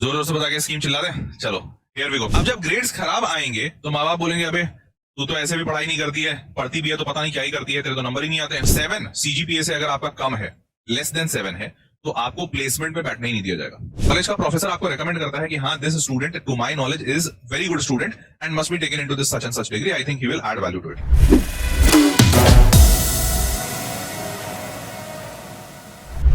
जोर जोर से बता के स्कीम चिल्ला दे। चलो हियर वी गो। अब जब ग्रेड्स खराब आएंगे तो माँ बाप बोलेंगे अबे तू तो ऐसे भी पढ़ाई नहीं करती है, पढ़ती भी है तो पता नहीं क्या ही करती है, तेरे तो नंबर ही नहीं आते हैं। 7 सीजीपीए से अगर आपका कम है, लेस देन 7 है, तो आपको प्लेसमेंट में बैठने ही नहीं दिया जाएगा। कॉलेज का प्रोफेसर आपको रेकमेंड करता है कि हाँ this student to my knowledge is very good student and must be taken into this such and such degree, I think he will add value to it.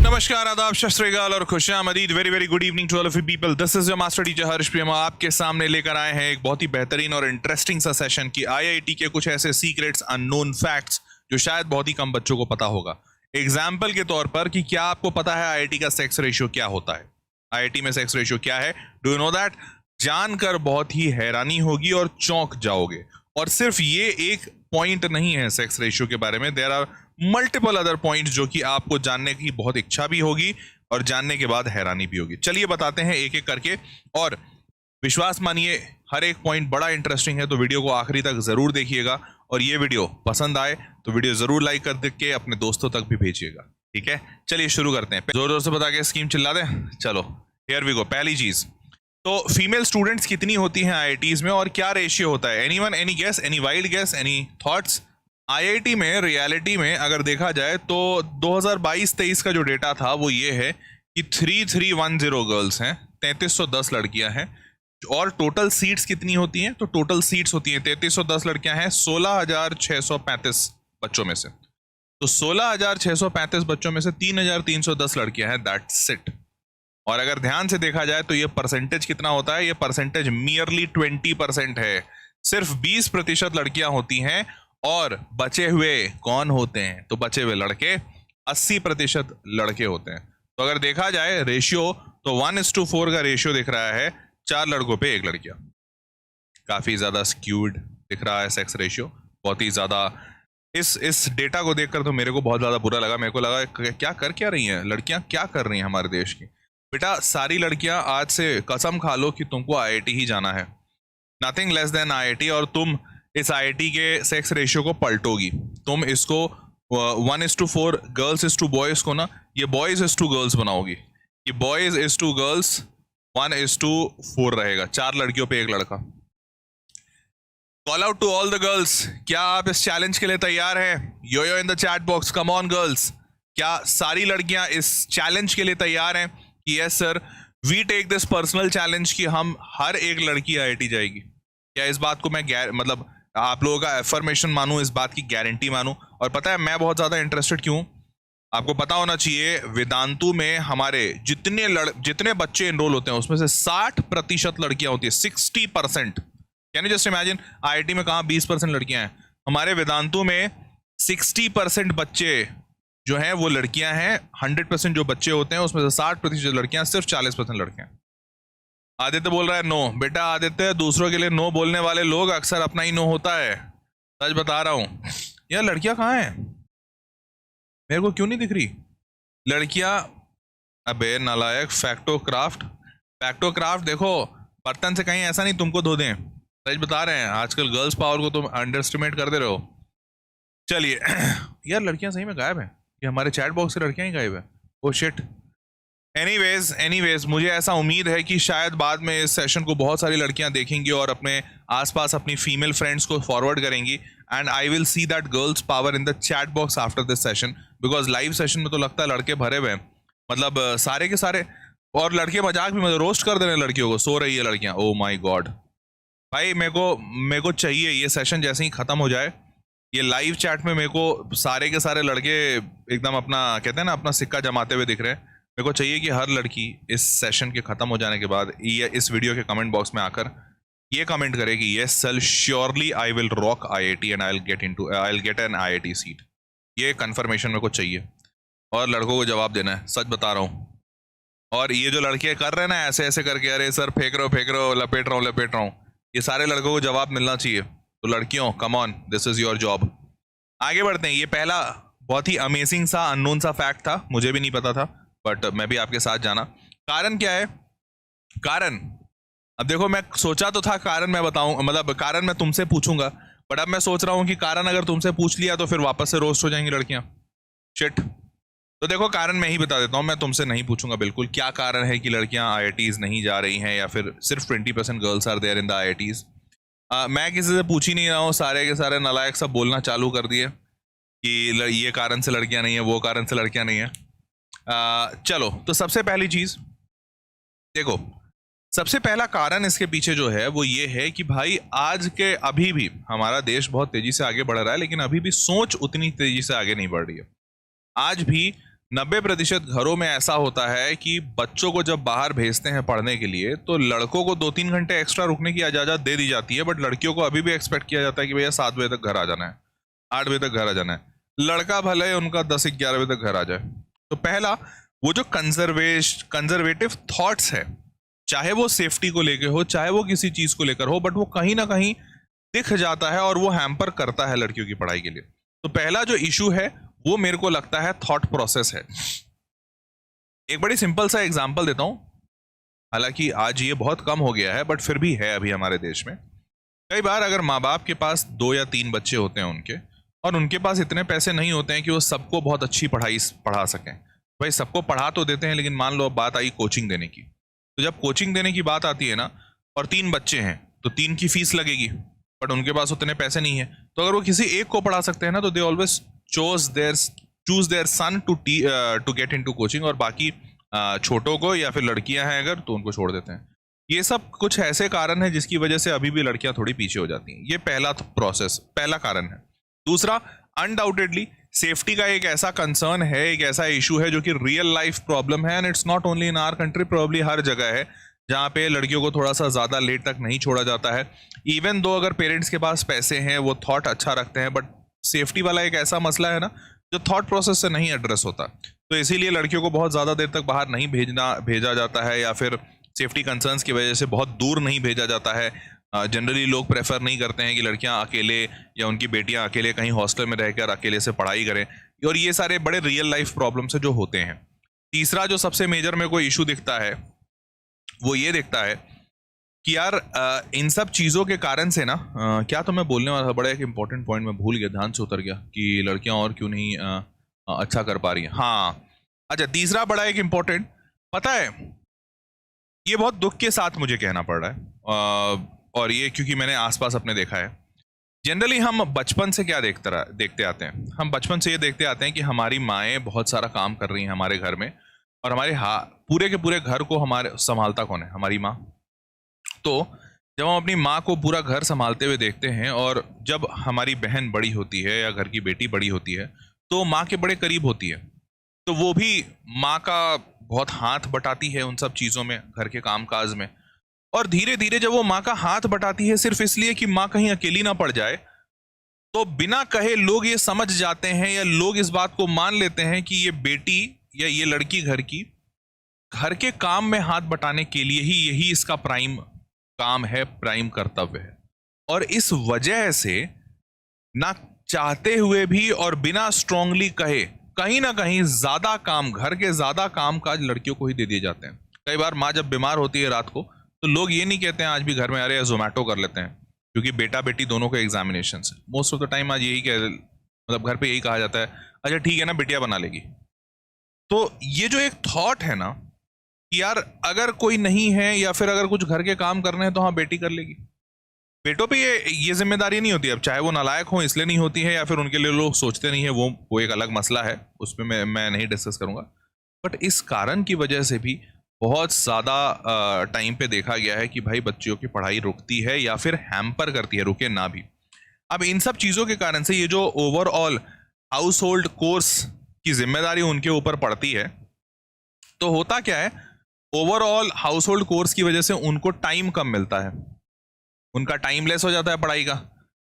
नमस्कार, आदाब, सत श्री अकाल और खुशामदीद। Very very good evening to all of you people. This is your master teacher Harsh Priyama. आपके सामने लेकर आए हैं एक बहुत ही बेहतरीन और इंटरेस्टिंग सा सेशन की आईआईटी के कुछ ऐसे सीक्रेट्स, अननोन फैक्ट्स जो शायद बहुत ही कम बच्चों को पता होगा। एग्जाम्पल के तौर पर कि क्या आपको पता है आईआईटी का सेक्स रेशियो क्या होता है? आईआईटी में सेक्स रेशियो क्या है? Do you know that? जानकर बहुत ही हैरानी होगी और चौंक जाओगे। और सिर्फ ये एक पॉइंट नहीं है सेक्स रेशियो के बारे में, there are multiple other points जो कि आपको जानने की बहुत इच्छा भी होगी और जानने के बाद हैरानी भी होगी। चलिए बताते हैं एक एक करके, और विश्वास मानिए हर एक पॉइंट बड़ा इंटरेस्टिंग है, तो वीडियो को आखिरी तक जरूर देखिएगा। और ये वीडियो पसंद आए तो वीडियो जरूर लाइक कर दे के अपने दोस्तों तक भी भेजिएगा, ठीक है? चलिए शुरू करते हैं। जोर जोर से बता के स्कीम चिल्ला दे। चलो हियर वी गो। पहली चीज तो फीमेल स्टूडेंट्स कितनी होती हैं आईआईटीज में और क्या रेशियो होता है? Anyone, any guess, any wild guess, any thoughts? IIT में रियलिटी में अगर देखा जाए तो 2022-23 का जो डेटा था वो ये है कि 3310 गर्ल्स हैं, 3310 लड़कियां हैं। और टोटल सीट्स कितनी होती हैं? तो टोटल सीट्स होती हैं 3310 लड़कियां हैं 16,635 बच्चों में से। तो 16,635 बच्चों में से 3,310 लड़कियां हैं, दैट्स इट। और अगर ध्यान से देखा जाए तो ये परसेंटेज कितना होता है? ये परसेंटेज मियरली 20% है। सिर्फ 20% लड़कियां होती हैं और बचे हुए कौन होते हैं? तो बचे हुए लड़के 80% लड़के होते हैं। तो अगर देखा जाए रेशियो तो 1:4 का रेशियो दिख रहा है, 4 लड़कों पे 1 लड़कियां। काफी ज्यादा स्क्यूड दिख रहा है सेक्स रेशियो, बहुत ही ज्यादा। इस डेटा को देखकर तो मेरे को बहुत ज्यादा बुरा लगा। मेरे को लगा क्या रही हैं लड़कियां, क्या कर रही हैं हमारे देश की? बेटा सारी लड़कियां आज से कसम खा लो कि तुमको आईआईटी ही जाना है, नथिंग लेस देन आईआईटी। और तुम इस आईआईटी के सेक्स रेशियो को पलटोगी। तुम इसको 1:4 गर्ल्स इज टू बॉयज को ना, ये बॉयज इज टू गर्ल्स बनाओगी। ये बॉयज इज टू गर्ल्स 1:4 रहेगा, 4 लड़कियों पे 1 लड़का। Call out to all the girls, क्या आप इस चैलेंज के लिए तैयार हैं? Yo in the chat box, come on girls. क्या सारी लड़कियां इस चैलेंज के लिए तैयार हैं कि yes sir we take this personal challenge कि हम हर एक लड़की आईआईटी जाएगी? क्या इस बात को मैं मतलब आप लोगों का एफर्मेशन मानूं, इस बात की गारंटी मानूं? और पता है मैं बहुत ज्यादा इंटरेस्टेड क्यों? आपको पता होना चाहिए वेदांतु में हमारे जितने बच्चे एनरोल होते हैं उसमें से 60% लड़कियां होती है, 60%। Can you just imagine? IIT में कहाँ 20% लड़कियां हैं, हमारे वेदांतु में 60% बच्चे जो हैं वो लड़कियां हैं। 100% जो बच्चे होते हैं उसमें से 60% लड़कियां, सिर्फ 40% लड़के हैं। आदित्य बोल रहा है नो। बेटा आदित्य, दूसरों के लिए नो बोलने वाले लोग अक्सर अपना ही नो होता है, सच बता रहा हूं। यार लड़कियां कहाँ हैं? मेरे को क्यों नहीं दिख रही लड़कियां? अबे नालायक, फैक्टो क्राफ्ट देखो, बर्तन से कहीं ऐसा नहीं तुमको धो दें, सच बता रहे हैं। आजकल गर्ल्स पावर को तुम अंडर एस्टिमेट कर दे रहे हो। चलिए यार लड़कियां सही में गायब हैं, ये हमारे चैट बॉक्स से लड़कियां ही गायब है। Oh shit. एनीवेज मुझे ऐसा उम्मीद है कि शायद बाद में इस सेशन को बहुत सारी लड़कियां देखेंगी और अपने आसपास अपनी फीमेल फ्रेंड्स को फॉरवर्ड करेंगी, and I will see that girls power in the chat box after this session, because live session में तो लगता है लड़के भरे हुए हैं, मतलब सारे के सारे। और लड़के मजाक भी, मतलब रोस्ट कर दे रहे हैं लड़कियों को, सो रही है लड़कियां। ओ माई गॉड भाई, मेरे को चाहिए ये सेशन जैसे ही खत्म हो जाए, ये लाइव चैट में मेरे को सारे के सारे लड़के एकदम अपना कहते हैं ना अपना सिक्का जमाते हुए दिख रहे हैं। मेरे को चाहिए कि हर लड़की इस सेशन के खत्म हो जाने के बाद ये इस वीडियो के कमेंट बॉक्स में आकर ये कमेंट करे कि yes sir surely I will rock IIT and I will get an IIT seat. ये कंफर्मेशन मेरे को चाहिए और लड़कों को जवाब देना है, सच बता रहा हूँ। और ये जो लड़के कर रहे हैं ना ऐसे ऐसे करके, अरे सर फेंक रहे हो, लपेट रहा हूँ, ये सारे लड़कों को जवाब मिलना चाहिए। तो लड़कियों come on, this is your job. आगे बढ़ते हैं। ये पहला बहुत ही अमेजिंग सा अननोन सा फैक्ट था, मुझे भी नहीं पता था, बट मैं भी आपके साथ जाना। कारण क्या है? कारण अब देखो, मैं सोचा तो था कारण मैं बताऊं, मतलब कारण मैं तुमसे पूछूंगा, बट अब मैं सोच रहा हूं कि कारण अगर तुमसे पूछ लिया तो फिर वापस से रोस्ट हो जाएंगी लड़कियां। शिट। तो देखो कारण मैं ही बता देता हूँ, मैं तुमसे नहीं पूछूंगा बिल्कुल क्या कारण है कि लड़कियां आईआईटीज नहीं जा रही हैं या फिर सिर्फ 20% girls are there in the IITs. मैं किसी से पूछ ही नहीं रहा हूँ, सारे के सारे नालायक सब बोलना चालू कर दिए कि ये कारण से लड़कियां नहीं है, वो कारण से लड़कियां नहीं है। चलो, तो सबसे पहली चीज देखो, सबसे पहला कारण इसके पीछे जो है वो ये है कि भाई आज के अभी भी हमारा देश बहुत तेजी से आगे बढ़ रहा है, लेकिन अभी भी सोच उतनी तेजी से आगे नहीं बढ़ रही है। आज भी 90% घरों में ऐसा होता है कि बच्चों को जब बाहर भेजते हैं पढ़ने के लिए तो लड़कों को 2-3 घंटे एक्स्ट्रा रुकने की इजाजत दे दी जाती है, बट लड़कियों को अभी भी एक्सपेक्ट किया जाता है कि भैया 7 बजे तक घर आ जाना है, 8 बजे तक घर आ जाना है। लड़का भले उनका 10-11 बजे तक घर आ जाए। तो पहला वो जो कंजर्वेटिव थॉट्स है, चाहे वो सेफ्टी को लेकर हो, चाहे वो किसी चीज को लेकर हो, बट वो कहीं ना कहीं दिख जाता है और वो हैम्पर करता है लड़कियों की पढ़ाई के लिए। तो पहला जो इशू है वो मेरे को लगता है थॉट प्रोसेस है। एक बड़ी सिंपल सा एग्जांपल देता हूं, हालांकि आज ये बहुत कम हो गया है बट फिर भी है अभी हमारे देश में। कई बार अगर माँ बाप के पास 2 या 3 बच्चे होते हैं उनके, और उनके पास इतने पैसे नहीं होते हैं कि वो सबको बहुत अच्छी पढ़ाई पढ़ा सकें। भाई सबको पढ़ा तो देते हैं, लेकिन मान लो अब बात आई कोचिंग देने की, तो जब कोचिंग देने की बात आती है ना, और 3 बच्चे हैं तो 3 की फीस लगेगी, बट उनके पास उतने पैसे नहीं है। तो अगर वो किसी एक को पढ़ा सकते हैं ना, तो they always choose their son to get into coaching, और बाकी छोटों को या फिर लड़कियां हैं अगर तो उनको छोड़ देते हैं। ये सब कुछ ऐसे कारण है जिसकी वजह से अभी भी लड़कियां थोड़ी पीछे हो जाती हैं। ये पहला कारण है। दूसरा, अनडाउटेडली सेफ्टी का एक ऐसा कंसर्न है, एक ऐसा इशू है जो कि रियल लाइफ प्रॉब्लम है, and it's not only in our country, probably हर जगह है जहाँ पे लड़कियों को थोड़ा सा ज़्यादा लेट तक नहीं छोड़ा जाता है। इवन दो अगर पेरेंट्स के पास पैसे हैं, वो थॉट अच्छा रखते हैं, बट सेफ्टी वाला एक ऐसा मसला है ना जो थॉट प्रोसेस से नहीं एड्रेस होता। तो इसीलिए लड़कियों को बहुत ज़्यादा देर तक बाहर नहीं भेजा जाता है, या फिर सेफ्टी कंसर्न्स की वजह से बहुत दूर नहीं भेजा जाता है। जनरली लोग प्रेफर नहीं करते हैं कि लड़कियां अकेले या उनकी बेटियां अकेले कहीं हॉस्टल में रहकर अकेले से पढ़ाई करें, और ये सारे बड़े रियल लाइफ प्रॉब्लम से जो होते हैं। तीसरा जो सबसे मेजर मेरे को इशू दिखता है वो ये दिखता है कि यार इन सब चीज़ों के कारण से ना, क्या तो मैं बोलने वाला था, बड़ा एक इंपॉर्टेंट पॉइंट मैं भूल गया, ध्यान से उतर गया कि लड़कियां और क्यों नहीं अच्छा कर पा रही हैं। हाँ, अच्छा, तीसरा बड़ा एक इंपॉर्टेंट, पता है ये बहुत दुख के साथ मुझे कहना पड़ रहा है, और ये क्योंकि मैंने आसपास अपने देखा है। जनरली हम बचपन से क्या देखते आते हैं, हम बचपन से ये देखते आते हैं कि हमारी माएँ बहुत सारा काम कर रही हैं हमारे घर में, और हमारे पूरे के पूरे घर को हमारे संभालता कौन है? हमारी माँ। तो जब हम अपनी माँ को पूरा घर संभालते हुए देखते हैं, और जब हमारी बहन बड़ी होती है या घर की बेटी बड़ी होती है तो माँ के बड़े करीब होती है, तो वो भी माँ का बहुत हाथ बटाती है उन सब चीज़ों में, घर के काम काज में। और धीरे धीरे जब वो माँ का हाथ बटाती है सिर्फ इसलिए कि माँ कहीं अकेली ना पड़ जाए, तो बिना कहे लोग ये समझ जाते हैं या लोग इस बात को मान लेते हैं कि ये बेटी या ये लड़की घर के काम में हाथ बटाने के लिए ही यही इसका प्राइम काम है, प्राइम कर्तव्य है। और इस वजह से ना चाहते हुए भी और बिना स्ट्रांगली कहे कहीं ना कहीं ज्यादा काम, घर के ज्यादा काम काज लड़कियों को ही दे दिए जाते हैं। कई बार माँ जब बीमार होती है रात को, तो लोग ये नहीं कहते हैं आज भी घर में अरे जोमेटो कर लेते हैं, क्योंकि बेटा बेटी दोनों के एग्जामिनेशन है। मोस्ट ऑफ द टाइम आज यही मतलब घर पे यही कहा जाता है, अच्छा ठीक है ना, बिटिया बना लेगी। तो ये जो एक थॉट है ना कि यार अगर कोई नहीं है या फिर अगर कुछ घर के काम करने हैं तो हाँ बेटी कर लेगी, बेटों पे ये जिम्मेदारी नहीं होती। अब चाहे वो नालायक हो इसलिए नहीं होती है, या फिर उनके लिए लोग सोचते नहीं है, वो एक अलग मसला है, उस पर मैं नहीं डिस्कस करूंगा। बट इस कारण की वजह से भी बहुत ज़्यादा टाइम पे देखा गया है कि भाई बच्चियों की पढ़ाई रुकती है या फिर हैम्पर करती है, रुके ना भी। अब इन सब चीज़ों के कारण से ये जो ओवरऑल हाउस होल्ड कोर्स की जिम्मेदारी उनके ऊपर पड़ती है, तो होता क्या है, ओवरऑल हाउस होल्ड कोर्स की वजह से उनको टाइम कम मिलता है, उनका टाइम लेस हो जाता है पढ़ाई का।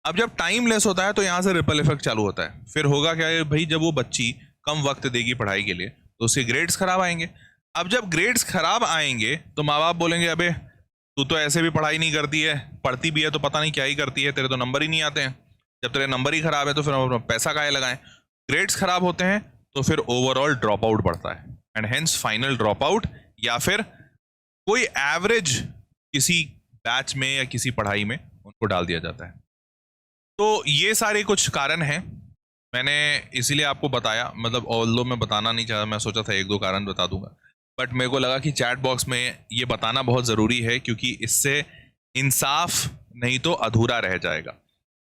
अब जब टाइम लेस होता है तो यहाँ से रिपल इफेक्ट चालू होता है। फिर होगा क्या है भाई, जब वो बच्ची कम वक्त देगी पढ़ाई के लिए तो उसके ग्रेड्स खराब आएंगे। अब जब ग्रेड्स खराब आएंगे तो माँ बाप बोलेंगे अबे तू तो ऐसे भी पढ़ाई नहीं करती है, पढ़ती भी है तो पता नहीं क्या ही करती है, तेरे तो नंबर ही नहीं आते हैं। जब तेरे नंबर ही खराब है तो फिर हम पैसा काहे लगाएं। ग्रेड्स खराब होते हैं तो फिर ओवरऑल ड्रॉप आउट बढ़ता है, and hence final drop out, या फिर कोई एवरेज किसी बैच में या किसी पढ़ाई में उनको डाल दिया जाता है। तो ये सारे कुछ कारण हैं मैंने इसीलिए आपको बताया, मतलब ऑल्दो मैं बताना नहीं चाहता, मैं सोचा था एक दो कारण बता दूंगा, बट मेरे को लगा कि चैट बॉक्स में ये बताना बहुत ज़रूरी है, क्योंकि इससे इंसाफ नहीं तो अधूरा रह जाएगा।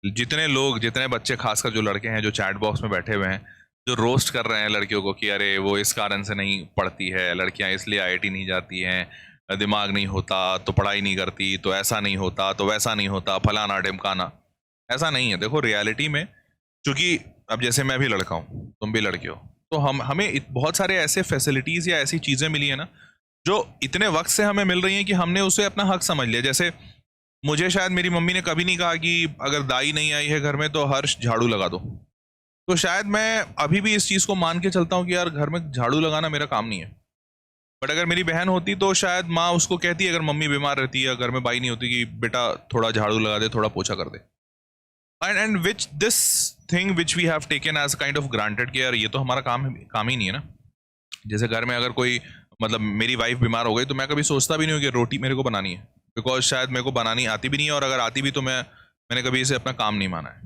जितने लोग, जितने बच्चे, खासकर जो लड़के हैं जो चैट बॉक्स में बैठे हुए हैं, जो रोस्ट कर रहे हैं लड़कियों को कि अरे वो इस कारण से नहीं पढ़ती है, लड़कियां इसलिए आईआईटी नहीं जाती हैं, दिमाग नहीं होता तो पढ़ाई नहीं करती, तो ऐसा नहीं होता तो वैसा नहीं होता, फलाना ढिमकाना। ऐसा नहीं है। देखो रियलिटी में, क्योंकि अब जैसे मैं भी लड़का हूँ, तुम भी लड़के हो, तो हमें बहुत सारे ऐसे फैसिलिटीज़ या ऐसी चीज़ें मिली है ना जो इतने वक्त से हमें मिल रही हैं कि हमने उसे अपना हक समझ लिया। जैसे मुझे शायद मेरी मम्मी ने कभी नहीं कहा कि अगर दाई नहीं आई है घर में तो हर्ष झाड़ू लगा दो, तो शायद मैं अभी भी इस चीज़ को मान के चलता हूँ कि यार घर में झाड़ू लगाना मेरा काम नहीं है। बट अगर मेरी बहन होती तो शायद माँ उसको कहती, अगर मम्मी बीमार रहती है, घर में बाई नहीं होती, कि बेटा थोड़ा झाड़ू लगा दे, थोड़ा पोछा कर दे। And which this thing which we have taken as kind of granted कि यार ये तो हमारा काम ही नहीं है ना। जैसे घर में अगर कोई, मतलब मेरी वाइफ बीमार हो गई तो मैं कभी सोचता भी नहीं हूँ कि रोटी मेरे को बनानी है, बिकॉज शायद मेरे को बनानी आती भी नहीं है, और अगर आती भी तो मैंने कभी इसे अपना काम नहीं माना है।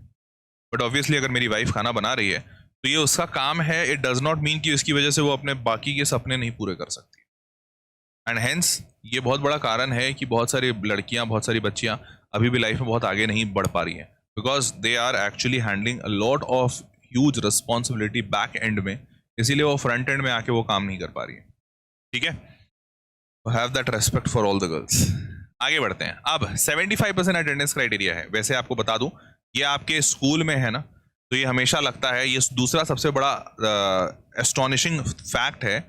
बट ऑब्वियसली अगर मेरी वाइफ खाना बना रही है तो ये उसका काम है। इट डज नॉट मीन कि इसकी वजह से वो अपने बाकी के सपने नहीं पूरे कर सकती। एंड हेंस ये बहुत बड़ा कारण है कि बहुत सारी लड़कियां, बहुत सारी बच्चियां अभी भी लाइफ में बहुत आगे नहीं बढ़ पा रही हैं, because they are actually handling a lot of huge responsibility back end में, इसीलिए वो फ्रंट एंड में आके वो काम नहीं कर पा रही है। ठीक है, have that respect for all the girls. आगे बढ़ते हैं। अब 75% अटेंडेंस क्राइटेरिया है। वैसे आपको बता दूं, ये आपके स्कूल में है ना, तो ये हमेशा लगता है, ये दूसरा सबसे बड़ा एस्टॉनिशिंग फैक्ट है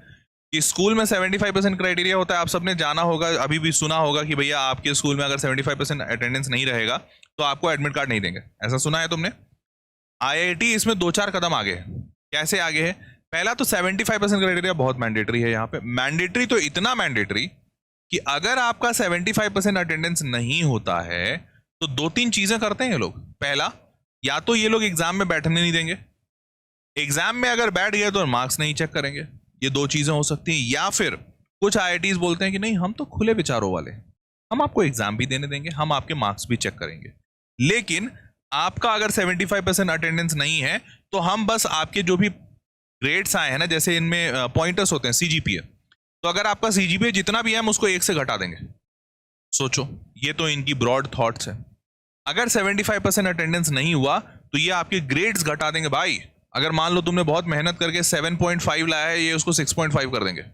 कि स्कूल में 75% क्राइटेरिया होता है। आप सबने जाना होगा, अभी भी सुना होगा कि भैया आपके स्कूल में अगर 75% अटेंडेंस नहीं रहेगा तो आपको एडमिट कार्ड नहीं देंगे। ऐसा सुना है तुमने? आईआईटी इसमें 2-4 कदम आगे है। कैसे आगे है? पहला तो 75% क्राइटेरिया बहुत मैंडेटरी है यहाँ पे। मैंडेटरी तो इतना मैंडेटरी कि अगर आपका 75% अटेंडेंस नहीं होता है तो 2-3 चीजें करते हैं ये लोग। पहला, या तो ये लोग एग्जाम में बैठने नहीं देंगे, एग्जाम में अगर बैठ गए तो मार्क्स नहीं चेक करेंगे। ये 2 चीजें हो सकती हैं। या फिर कुछ आईआईटीज बोलते हैं कि नहीं, हम तो खुले विचारों वाले हैं, हम आपको एग्जाम भी देने देंगे, हम आपके मार्क्स भी चेक करेंगे, लेकिन आपका अगर 75% अटेंडेंस नहीं है तो हम बस आपके जो भी ग्रेड्स आए हैं ना, जैसे इनमें पॉइंटर्स होते हैं, सीजीपीए, तो अगर आपका सीजीपीए जितना भी है हम उसको 1 से घटा देंगे। सोचो, ये तो इनकी ब्रॉड थॉट्स है। अगर 75% अटेंडेंस नहीं हुआ तो ये आपके ग्रेड्स घटा देंगे भाई। अगर मान लो तुमने बहुत मेहनत करके 7.5 लाया है, ये उसको 6.5 कर देंगे।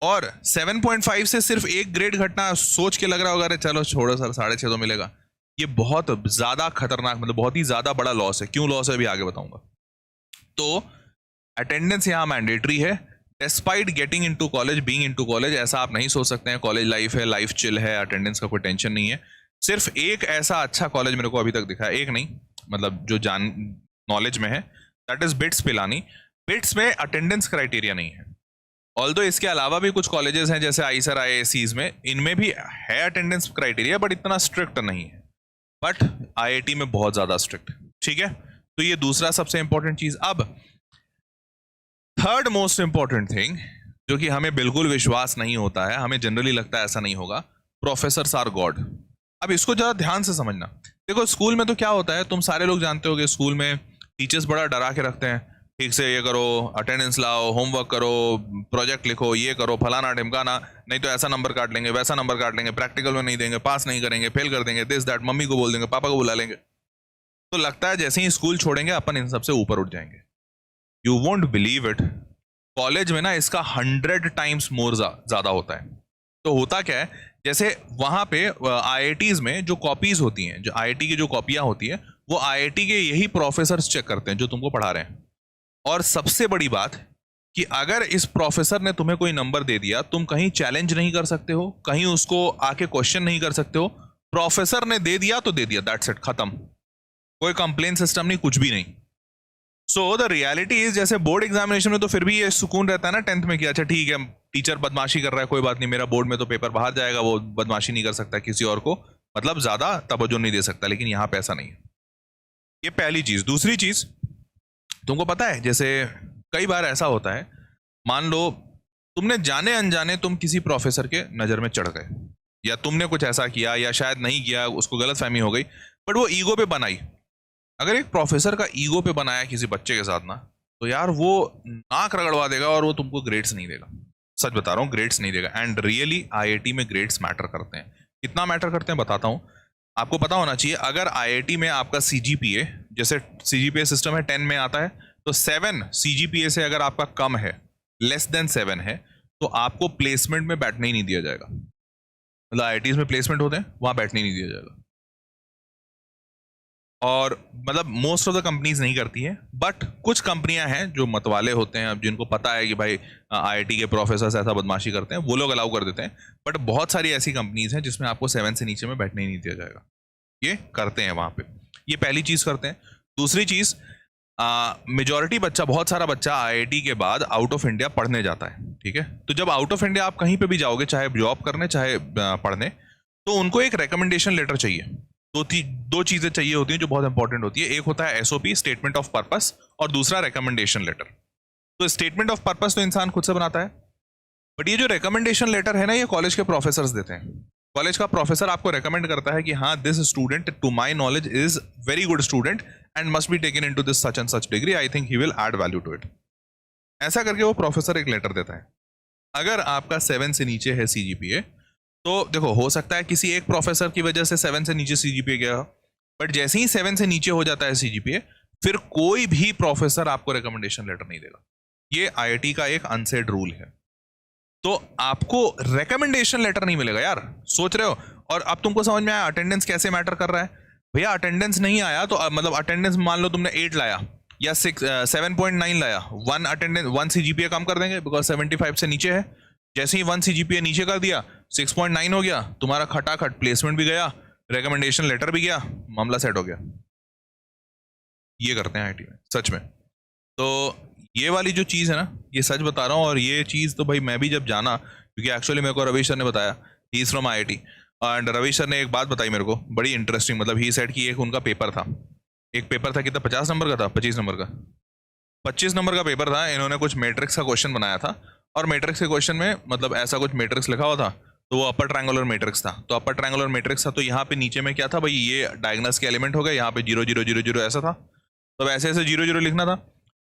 और 7.5 से सिर्फ 1 ग्रेड घटना, सोच के लग रहा होगा अरे चलो छोड़ो सर, 6.5 तो मिलेगा। ये बहुत ज्यादा खतरनाक, मतलब बहुत ही ज्यादा बड़ा लॉस है। क्यों लॉस है अभी आगे बताऊंगा। तो अटेंडेंस यहाँ मैंडेटरी है, despite getting into college, being into college. ऐसा आप नहीं सोच सकते हैं कॉलेज लाइफ है, लाइफ चिल है, अटेंडेंस का कोई टेंशन नहीं है। सिर्फ एक ऐसा अच्छा कॉलेज मेरे को अभी तक दिखा है, एक नहीं, मतलब जो जान नॉलेज में है, that is bits Pilani. Bits में अटेंडेंस क्राइटेरिया नहीं है। ऑल्दो इसके अलावा भी कुछ कॉलेजेस हैं जैसे आईसर, आईआईसीज में, इनमें भी है अटेंडेंस क्राइटेरिया, बट इतना स्ट्रिक्ट नहीं है। बट आईआईटी में बहुत ज्यादा स्ट्रिक्ट है। ठीक है, तो ये दूसरा सबसे इंपॉर्टेंट चीज। अब थर्ड मोस्ट इंपॉर्टेंट थिंग, जो कि हमें बिल्कुल विश्वास नहीं होता है, हमें जनरली लगता है ऐसा नहीं होगा, प्रोफेसर्स आर गॉड। अब इसको जरा ध्यान से समझना। देखो स्कूल में तो क्या होता है, तुम सारे लोग जानते हो कि स्कूल में टीचर्स बड़ा डरा के रखते हैं, ठीक से ये करो, अटेंडेंस लाओ, होमवर्क करो, प्रोजेक्ट लिखो, ये करो, फलाना ढिमकाना, नहीं तो ऐसा नंबर काट लेंगे, वैसा नंबर काट लेंगे, प्रैक्टिकल में नहीं देंगे, पास नहीं करेंगे, फेल कर देंगे, दिस दैट, मम्मी को बोल देंगे, पापा को बुला लेंगे। तो लगता है जैसे ही स्कूल छोड़ेंगे अपन इन सबसे ऊपर उठ जाएंगे। You won't believe it, college में ना इसका 100 टाइम्स मोर ज्यादा होता है। तो होता क्या है, जैसे वहां पे आईआईटीज में जो कॉपीज होती हैं, जो आईआईटी की जो कॉपियां होती हैं, वो आईआईटी के यही प्रोफेसर चेक करते हैं जो तुमको पढ़ा रहे हैं। और सबसे बड़ी बात कि अगर इस प्रोफेसर ने तुम्हें कोई नंबर दे दिया, तुम कहीं चैलेंज नहीं कर सकते हो, कहीं उसको आके क्वेश्चन नहीं कर सकते हो। प्रोफेसर ने दे दिया तो दे दिया, दैट्स इट, खत्म। कोई कंप्लेन सिस्टम नहीं, कुछ भी नहीं। सो द रियलिटी इज, जैसे बोर्ड एग्जामिनेशन में तो फिर भी ये सुकून रहता है ना 10th में कि अच्छा ठीक है, टीचर बदमाशी कर रहा है, कोई बात नहीं, मेरा बोर्ड में तो पेपर बाहर जाएगा, वो बदमाशी नहीं कर सकता किसी और को, मतलब ज्यादा तवज्जो नहीं दे सकता। लेकिन यहाँ पे ऐसा नहीं है। ये पहली चीज। दूसरी चीज, तुमको पता है जैसे कई बार ऐसा होता है, मान लो तुमने जाने अनजाने तुम किसी प्रोफेसर के नजर में चढ़ गए, या तुमने कुछ ऐसा किया, या शायद नहीं किया, उसको गलत फहमी हो गई, बट वो ईगो पे बनाई, अगर एक प्रोफेसर का ईगो पे बनाया किसी बच्चे के साथ ना, तो यार वो नाक रगड़वा देगा और वो तुमको ग्रेड्स नहीं देगा। सच बता रहा हूँ, ग्रेड्स नहीं देगा। एंड रियली आईआईटी में ग्रेड्स मैटर करते हैं। कितना मैटर करते हैं बताता हूँ। आपको पता होना चाहिए, अगर आईआईटी में आपका सीजीपीए, जैसे सीजीपीए सिस्टम है 10 में आता है, तो 7 सीजीपीए से अगर आपका कम है, लेस देन 7 है, तो आपको प्लेसमेंट में बैठने ही नहीं दिया जाएगा। मतलब आईआईटीज में प्लेसमेंट होते हैं, वहां बैठने ही नहीं दिया जाएगा। और मतलब मोस्ट ऑफ द कंपनीज नहीं करती है, बट कुछ कंपनियां हैं जो मतवाले होते हैं, अब जिनको पता है कि भाई आईआईटी के प्रोफेसर ऐसा बदमाशी करते हैं, वो लोग अलाउ कर देते हैं। बट बहुत सारी ऐसी कंपनीज हैं जिसमें आपको 7 से नीचे में बैठने ही नहीं दिया जाएगा। ये करते हैं वहां पे। ये पहली चीज करते हैं। दूसरी चीज, मेजॉरिटी बच्चा, बहुत सारा बच्चा आईआईटी के बाद आउट ऑफ इंडिया पढ़ने जाता है। ठीक है, तो जब आउट ऑफ इंडिया आप कहीं पे भी जाओगे, चाहे जॉब करने चाहे पढ़ने, तो उनको एक रिकमेंडेशन लेटर चाहिए। दो चीजें चाहिए होती हैं जो बहुत इंपॉर्टेंट होती है। एक होता है एसओपी, स्टेटमेंट ऑफ पर्पस, और दूसरा रिकमेंडेशन लेटर। तो स्टेटमेंट ऑफ पर्पस तो इंसान खुद से बनाता है, बट ये जो रिकमेंडेशन लेटर है ना, ये कॉलेज के प्रोफेसर देते हैं। कॉलेज का प्रोफेसर आपको रेकमेंड करता है कि हाँ, this student to my knowledge is very good student and must be taken into this such and such degree, I think he will add value to it. ऐसा करके वो प्रोफेसर एक लेटर देता है। अगर आपका 7 से नीचे है सीजीपीए, तो देखो, हो सकता है किसी एक प्रोफेसर की वजह से 7 से नीचे सीजीपीए गया, बट जैसे ही 7 से नीचे हो जाता है सीजीपीए, फिर कोई भी प्रोफेसर आपको रिकमेंडेशन लेटर नहीं देगा। ये आईआईटी का एक अनसेड रूल है। तो आपको रिकमेंडेशन लेटर नहीं मिलेगा यार, सोच रहे हो। और अब तुमको समझ में आया अटेंडेंस कैसे मैटर कर रहा है। भैया अटेंडेंस नहीं आया तो मतलब अटेंडेंस मान लो तुमने 8 लाया या 7.9 लाया, 1 अटेंडेंस 1 सीजीपीए कम कर देंगे, बिकॉज 75 से नीचे है। जैसे ही 1 सीजीपीए नीचे कर दिया, 6.9 हो गया, तुम्हारा खटाखट प्लेसमेंट भी गया, रिकमेंडेशन लेटर भी गया, मामला सेट हो गया। ये करते हैं आईआईटी में, सच में। तो ये वाली जो चीज़ है ना, ये सच बता रहा हूँ। और ये चीज़ तो भाई मैं भी जब जाना, क्योंकि एक्चुअली मेरे को रवीश सर ने बताया, he is from IIT, and Ravish sir ने एक बात बताई मेरे को बड़ी इंटरेस्टिंग। मतलब ही सेड कि एक उनका पेपर था, एक पेपर था, कितना 50 नंबर का था, 25 नंबर का, 25 नंबर का पेपर था। इन्होंने कुछ मैट्रिक्स का क्वेश्चन बनाया था, और मैट्रिक्स के क्वेश्चन में मतलब ऐसा कुछ मैट्रिक्स लिखा हुआ था, तो वो अपर ट्रायंगुलर मैट्रिक्स था। तो अपर ट्रायंगुलर मैट्रिक्स था, तो यहाँ पे नीचे में क्या था भाई, ये डायगोनल्स के एलिमेंट हो गए, यहाँ पे 0 0 0 0 ऐसा था। तो ऐसे ऐसे 0 0 लिखना था।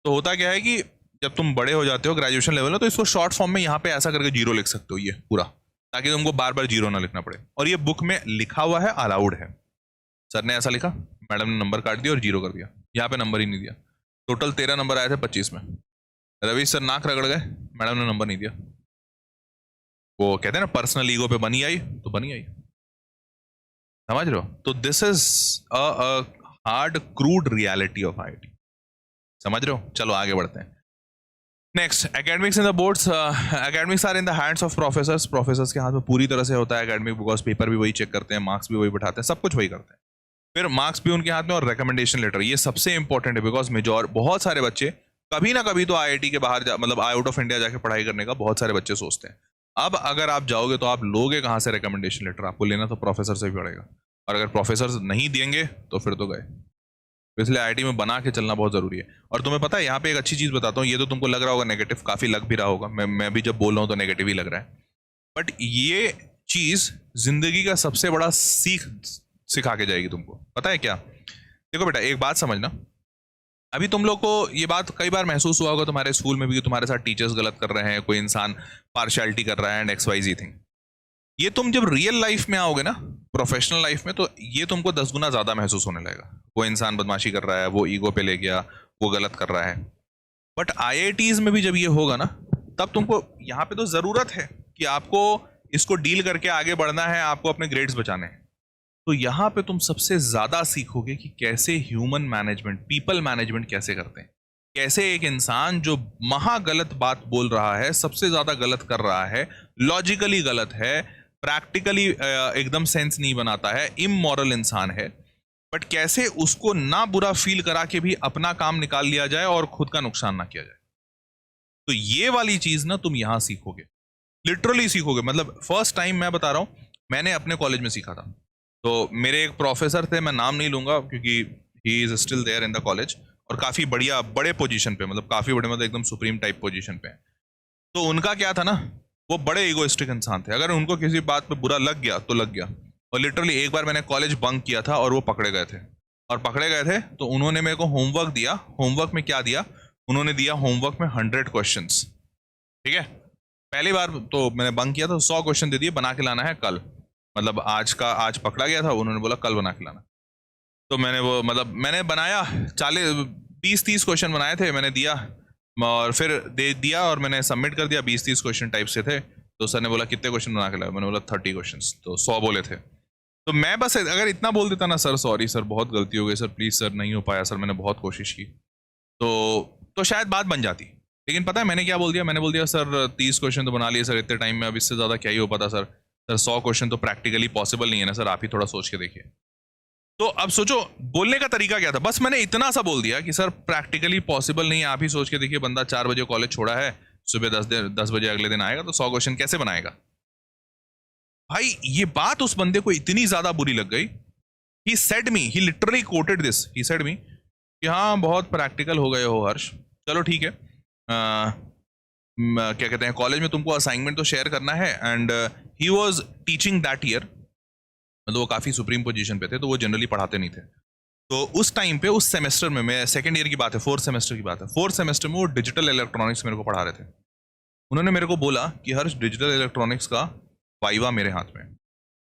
तो होता क्या है कि जब तुम बड़े हो जाते हो ग्रेजुएशन लेवल में, तो इसको शॉर्ट फॉर्म में यहाँ पे ऐसा करके 0 लिख सकते हो, ये पूरा, ताकि तुमको बार बार 0 ना लिखना पड़े। और ये बुक में लिखा हुआ है, अलाउड है। सर ने ऐसा लिखा, मैडम ने नंबर काट दिया और 0 कर दिया, यहाँ पे नंबर ही नहीं दिया। टोटल 13 नंबर आए थे 25 में। रवि सर नाक रगड़ गए, मैडम ने नंबर नहीं दिया। वो कहते हैं ना, पर्सनल ईगो पे बनी आई तो बनी आई, समझ रहे हो। तो this is a hard crude reality of IIT, समझ रहे हो। चलो आगे बढ़ते हैं। Next, academics in the boards. Academics are in the hands of professors. Professors के हाथ में पूरी तरह से होता है एकेडमिक, बिकॉज पेपर भी वही चेक करते हैं, मार्क्स भी वही बैठाते हैं, सब कुछ वही करते हैं। फिर मार्क्स भी उनके हाथ में, और रिकमेंडेशन लेटर, ये सबसे इंपॉर्टेंट है। बिकॉज बहुत सारे बच्चे कभी ना कभी तो आईआईटी के बाहर मतलब आउट ऑफ इंडिया जाके पढ़ाई करने का बहुत सारे बच्चे सोचते हैं। अब अगर आप जाओगे तो आप लोगे कहाँ से रिकमेंडेशन लेटर? आपको लेना तो प्रोफेसर से भी पड़ेगा, और अगर प्रोफेसर नहीं देंगे तो फिर तो गए। इसलिए आईआईटी में बना के चलना बहुत जरूरी है। और तुम्हें पता है, यहाँ पे एक अच्छी चीज बताता हूँ, ये तो तुमको लग रहा होगा नेगेटिव, काफी लग भी रहा होगा, मैं भी जब बोल रहा हूँ तो नेगेटिव ही लग रहा है, बट ये चीज जिंदगी का सबसे बड़ा सीख सिखा के जाएगी तुमको। पता है क्या? देखो बेटा, एक बात समझना, अभी तुम लोग को ये बात कई बार महसूस हुआ होगा तुम्हारे स्कूल में भी कि तुम्हारे साथ टीचर्स गलत कर रहे हैं, कोई इंसान पार्शियलिटी कर रहा है, एंड XYZ थिंग। ये तुम जब रियल लाइफ में आओगे ना, प्रोफेशनल लाइफ में, तो ये तुमको 10 गुना ज्यादा महसूस होने लगेगा। वो इंसान बदमाशी कर रहा है, वो ईगो पे ले गया, वो गलत कर रहा है। बट IITs में भी जब ये होगा ना, तब तुमको यहाँ पे तो जरूरत है कि आपको इसको डील करके आगे बढ़ना है, आपको अपने ग्रेड्स बचाने हैं। तो यहाँ पे तुम सबसे ज्यादा सीखोगे कि कैसे ह्यूमन मैनेजमेंट, पीपल मैनेजमेंट कैसे करते हैं। कैसे एक इंसान जो महा गलत बात बोल रहा है, सबसे ज्यादा गलत कर रहा है, लॉजिकली गलत है, प्रैक्टिकली एकदम सेंस नहीं बनाता है, इमोरल इंसान है, बट कैसे उसको ना बुरा फील करा के भी अपना काम निकाल लिया जाए और खुद का नुकसान ना किया जाए। तो ये वाली चीज ना तुम यहां सीखोगे, लिटरली सीखोगे। मतलब फर्स्ट टाइम मैं बता रहा हूं, मैंने अपने कॉलेज में सीखा था। तो मेरे एक प्रोफेसर थे, मैं नाम नहीं लूंगा क्योंकि he is still there in the college, और काफी बढ़िया बड़े पोजीशन पे, मतलब काफी बड़े, मतलब एकदम सुप्रीम टाइप पोजीशन पे। तो उनका क्या था ना, वो बड़े इगोइस्टिक इंसान थे। अगर उनको किसी बात पे बुरा लग गया तो लग गया। और लिटरली एक बार मैंने कॉलेज बंक किया था और वो पकड़े गए थे, और पकड़े गए थे तो उन्होंने मेरे को होमवर्क दिया। होमवर्क में क्या दिया? उन्होंने दिया होमवर्क में 100 क्वेश्चंस। ठीक है, पहली बार तो मैंने बंक किया, तो 100 क्वेश्चन दे दिए, बना के लाना है कल। मतलब आज पकड़ा गया था, उन्होंने बोला कल बना के लाना। तो मैंने वो मतलब मैंने बनाया 20-30 क्वेश्चन बनाए थे, मैंने दिया और फिर दे दिया और मैंने सबमिट कर दिया। 20-30 क्वेश्चन टाइप से थे। तो सर ने बोला कितने क्वेश्चन बना के लाए? मैंने बोला 30 क्वेश्चन। तो 100 बोले थे। तो मैं बस अगर इतना बोल देता ना, सर सॉरी सर बहुत गलती हो गई सर, प्लीज़ सर नहीं हो पाया सर, मैंने बहुत कोशिश की, तो शायद बात बन जाती। लेकिन पता है मैंने क्या बोल दिया? मैंने बोल दिया सर 30 क्वेश्चन तो बना लिए सर इतने टाइम में, अब इससे ज़्यादा क्या ही हो पाता सर। 100 क्वेश्चन तो प्रैक्टिकली पॉसिबल नहीं है ना सर, आप ही थोड़ा सोच के देखिए। तो अब सोचो बोलने का तरीका क्या था? बस मैंने इतना सा बोल दिया कि सर प्रैक्टिकली पॉसिबल नहीं है, आप ही सोच के देखिए। बंदा 4 बजे कॉलेज छोड़ा है, सुबह 10 बजे अगले दिन आएगा, तो 100 क्वेश्चन कैसे बनाएगा? भाई ये बात उस बंदे को इतनी ज्यादा बुरी लग गई। He said me, he literally quoted this, he said me कि हाँ बहुत प्रैक्टिकल हो गए हो हर्ष, चलो ठीक है, क्या कहते हैं, कॉलेज में तुमको असाइनमेंट तो शेयर करना है। And he was teaching that year, मतलब वो काफ़ी सुप्रीम पोजीशन पे थे, तो वो जनरली पढ़ाते नहीं थे। तो उस टाइम पे उस सेमेस्टर में, मैं सेकेंड ईयर की बात है, 4th सेमेस्टर की बात है, 4th सेमेस्टर में वो डिजिटल इलेक्ट्रॉनिक्स मेरे को पढ़ा रहे थे। उन्होंने मेरे को बोला कि हर्ष डिजिटल इलेक्ट्रॉनिक्स का वाइवा मेरे हाथ में है,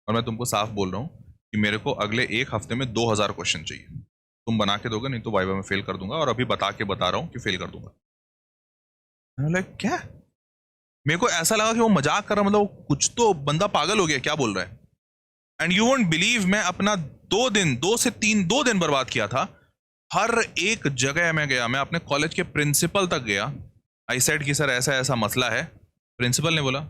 और मैं तुमको साफ बोल रहा हूँ कि मेरे को अगले 1 हफ्ते में 2000 क्वेश्चन चाहिए, तुम बना के दोगे, नहीं तो वाइवा में फेल कर दूंगा, और अभी बता रहा हूँ कि फेल कर दूंगा। लाइक क्या? मेरे को ऐसा लगा कि वो मजाक कर रहा, मतलब कुछ तो बंदा पागल हो गया, क्या बोल रहा है। एंड यू वोंट बिलीव, मैं अपना 2 दिन बर्बाद किया था। हर एक जगह मैं गया, मैं अपने कॉलेज के प्रिंसिपल तक गया। आई सेड कि सर ऐसा ऐसा मसला है। प्रिंसिपल ने बोला,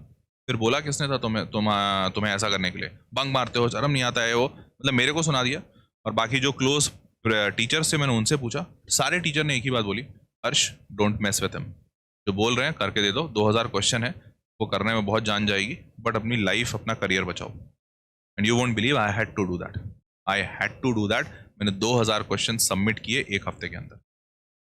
फिर बोला किसने था तुम्हें ऐसा करने के लिए? बंक मारते हो, शर्म नहीं आता है? वो मतलब मेरे को सुना दिया। और बाकी जो क्लोज टीचर्स थे मैंने उनसे पूछा, सारे टीचर ने एक ही बात बोली, हर्ष डोंट मेस विथ हिम, जो बोल रहे हैं करके दे दो, 2000 क्वेश्चन है, वो करने में बहुत जान जाएगी, बट अपनी लाइफ अपना करियर बचाओ। And you won't believe, I had to do that. मैंने 2000 क्वेश्चन सबमिट किए 1 हफ्ते के अंदर।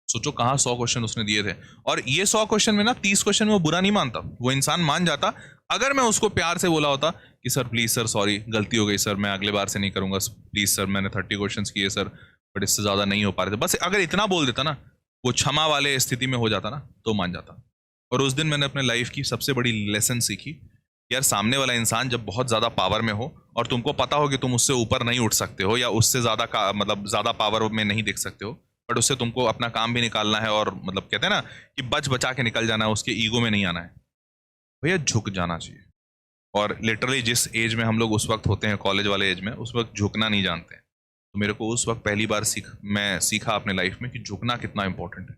सोचो कहाँ 100 क्वेश्चन उसने दिए थे। और ये 100 क्वेश्चन में ना 30 क्वेश्चन में वो बुरा नहीं मानता, वो इंसान मान जाता। अगर मैं उसको प्यार से बोला होता कि सर प्लीज सर सॉरी, गलती हो गई सर, मैं अगले बार से नहीं करूंगा, प्लीज सर मैंने 30 क्वेश्चन किए सर, बट इससे ज्यादा नहीं हो पा रहे थे, बस अगर इतना बोल देता ना, वो क्षमा वाले स्थिति में हो जाता ना, तो मान जाता। और उस दिन मैंने अपने लाइफ की सबसे बड़ी लेसन सीखी, यार सामने वाला इंसान जब बहुत ज़्यादा पावर में हो और तुमको पता हो कि तुम उससे ऊपर नहीं उठ सकते हो, या उससे ज़्यादा का मतलब ज़्यादा पावर में नहीं दिख सकते हो, बट उससे तुमको अपना काम भी निकालना है, और मतलब कहते हैं ना कि बचा के निकल जाना है, उसके ईगो में नहीं आना है, भैया झुक जाना चाहिए। और लिटरली जिस एज में हम लोग उस वक्त होते हैं, कॉलेज वाले एज में, उस वक्त झुकना नहीं जानते हैं। तो मेरे को उस वक्त पहली बार मैं सीखा अपने लाइफ में कि झुकना कितना इंपॉर्टेंट है,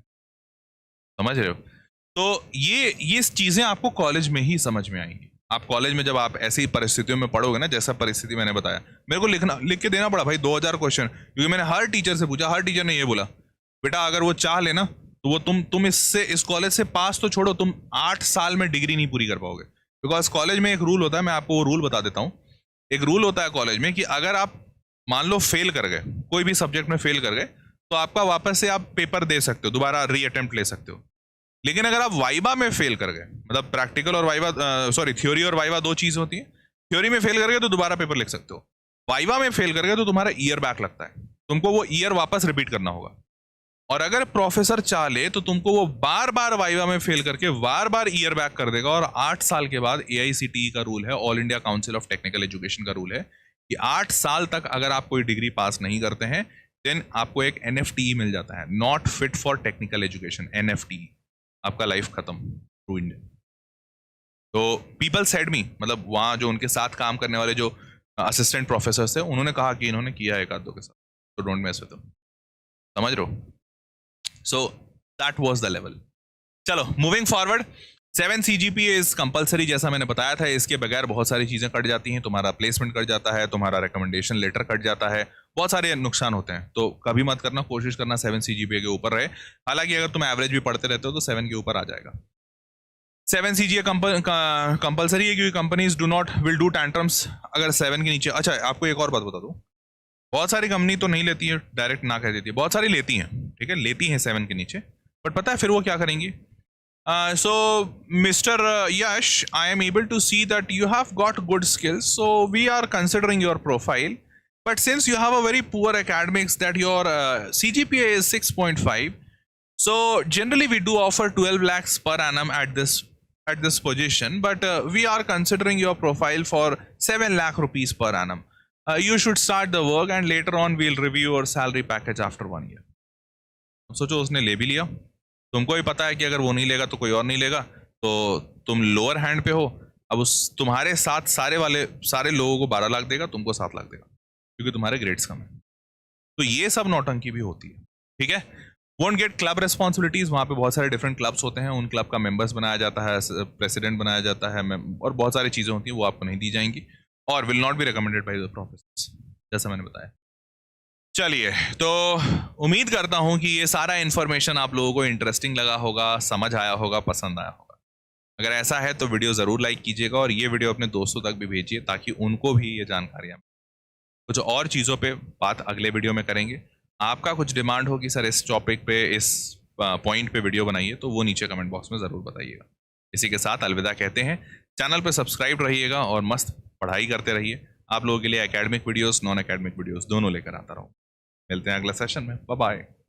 समझ रहे हो? तो ये चीज़ें आपको कॉलेज में ही समझ में आएंगी। आप कॉलेज में जब आप ऐसी परिस्थितियों में पढ़ोगे ना, जैसा परिस्थिति मैंने बताया, मेरे को लिख के देना पड़ा भाई 2000 क्वेश्चन, क्योंकि मैंने हर टीचर से पूछा, हर टीचर ने ये बोला, बेटा अगर वो चाह लेना तो वो तुम इस कॉलेज से पास तो छोड़ो, तुम 8 साल में डिग्री नहीं पूरी कर पाओगे। बिकॉज कॉलेज में एक रूल होता है, मैं आपको वो रूल बता देता हूँ। एक रूल होता है कॉलेज में कि अगर आप मान लो फेल कर गए, कोई भी सब्जेक्ट में फेल कर गए, तो आपका वापस से आप पेपर दे सकते हो, दोबारा रीअटेम्प्ट ले सकते हो। लेकिन अगर आप वाइवा में फेल कर गए, मतलब प्रैक्टिकल और वाइवा, थ्योरी और वाइवा 2 चीज होती है। थ्योरी में फेल कर गए तो दोबारा पेपर लिख सकते हो, वाइवा में फेल कर गए तो तुम्हारा ईयर बैक लगता है, तुमको वो ईयर वापस रिपीट करना होगा। और अगर प्रोफेसर चाह ले तो तुमको वो बार बार वाइवा में फेल करके बार बार ईयर बैक कर देगा। और 8 साल के बाद AICTE का रूल है, all India council of technical education का रूल है कि 8 साल तक अगर आप कोई डिग्री पास नहीं करते हैं, देन आपको एक NFTE मिल जाता है, not fit for technical education, NFTE, आपका लाइफ खत्म, थ्रू इंडिया। तो पीपल सेड मी, मतलब वहाँ जो उनके साथ काम करने वाले जो असिस्टेंट प्रोफेसर थे, उन्होंने कहा कि इन्होंने किया है 1-2 के साथ, तो डोंट मेस विद देम, समझ रहे हो? So that was the level. चलो moving forward, 7 CGPA is compulsory, जैसा मैंने बताया था। इसके बगैर बहुत सारी चीज़ें कट जाती हैं, तुम्हारा प्लेसमेंट कट जाता है, तुम्हारा रिकमेंडेशन लेटर कट जाता है, बहुत सारे नुकसान होते हैं। तो कभी मत करना, कोशिश करना 7 CGPA के ऊपर रहे। हालांकि अगर तुम एवरेज भी पढ़ते रहते हो तो 7 के ऊपर आ जाएगा। 7 CGPA कंपलसरी है, क्योंकि कंपनीज विल डू टैंट्रम्स अगर 7 के नीचे। अच्छा, आपको एक और बात बता दूं, बहुत सारी कंपनी तो नहीं लेती है, डायरेक्ट ना कह देती है, बहुत सारी लेती हैं, ठीक है, लेती हैं 7 के नीचे, बट पता है फिर वो क्या करेंगी? So Mr. Yash, I am able to see that you have got good skills, so we are considering your profile But since you have a very poor academics, that your CGPA is 6.5, so generally we do offer 12 lakhs per annum at this position, but we are considering your profile for 7 lakh rupees per annum. You should start the work and later on we'll review your salary package after 1 year. सोचो उसने ले भी लिया, तुमको भी पता है कि अगर वो नहीं लेगा तो कोई और नहीं लेगा, तो तुम लोअर हैंड पे हो. अब उस तुम्हारे साथ सारे लोगों को 12 लाख देगा, तुमको 7 लाख देगा क्योंकि तुम्हारे ग्रेड्स कम है. तो ये सब नौटंकी भी होती है. ठीक है. Won't get club responsibilities. वहाँ पे बहुत सारे डिफरेंट क्लब्स होते हैं, उन क्लब का मेंबर्स बनाया जाता है, प्रेसिडेंट बनाया जाता है, और बहुत सारी चीज़ें होती हैं वो आपको नहीं दी जाएंगी और will not be recommended by the professors, जैसा मैंने बताया. चलिए, तो उम्मीद करता हूँ कि ये सारा इन्फॉर्मेशन आप लोगों को इंटरेस्टिंग लगा होगा, समझ आया होगा, पसंद आया होगा. अगर ऐसा है तो वीडियो ज़रूर लाइक कीजिएगा और ये वीडियो अपने दोस्तों तक भी भेजिए ताकि उनको भी ये जानकारियाँ. कुछ और चीज़ों पे बात अगले वीडियो में करेंगे. आपका कुछ डिमांड हो कि सर इस टॉपिक पे, इस पॉइंट पे वीडियो बनाइए, तो वो नीचे कमेंट बॉक्स में ज़रूर बताइएगा. इसी के साथ अलविदा कहते हैं. चैनल पे सब्सक्राइब रहिएगा और मस्त पढ़ाई करते रहिए. आप लोगों के लिए academic videos, non academic videos दोनों लेकर आता रहूँ. मिलते हैं अगले सेशन में. Bye bye.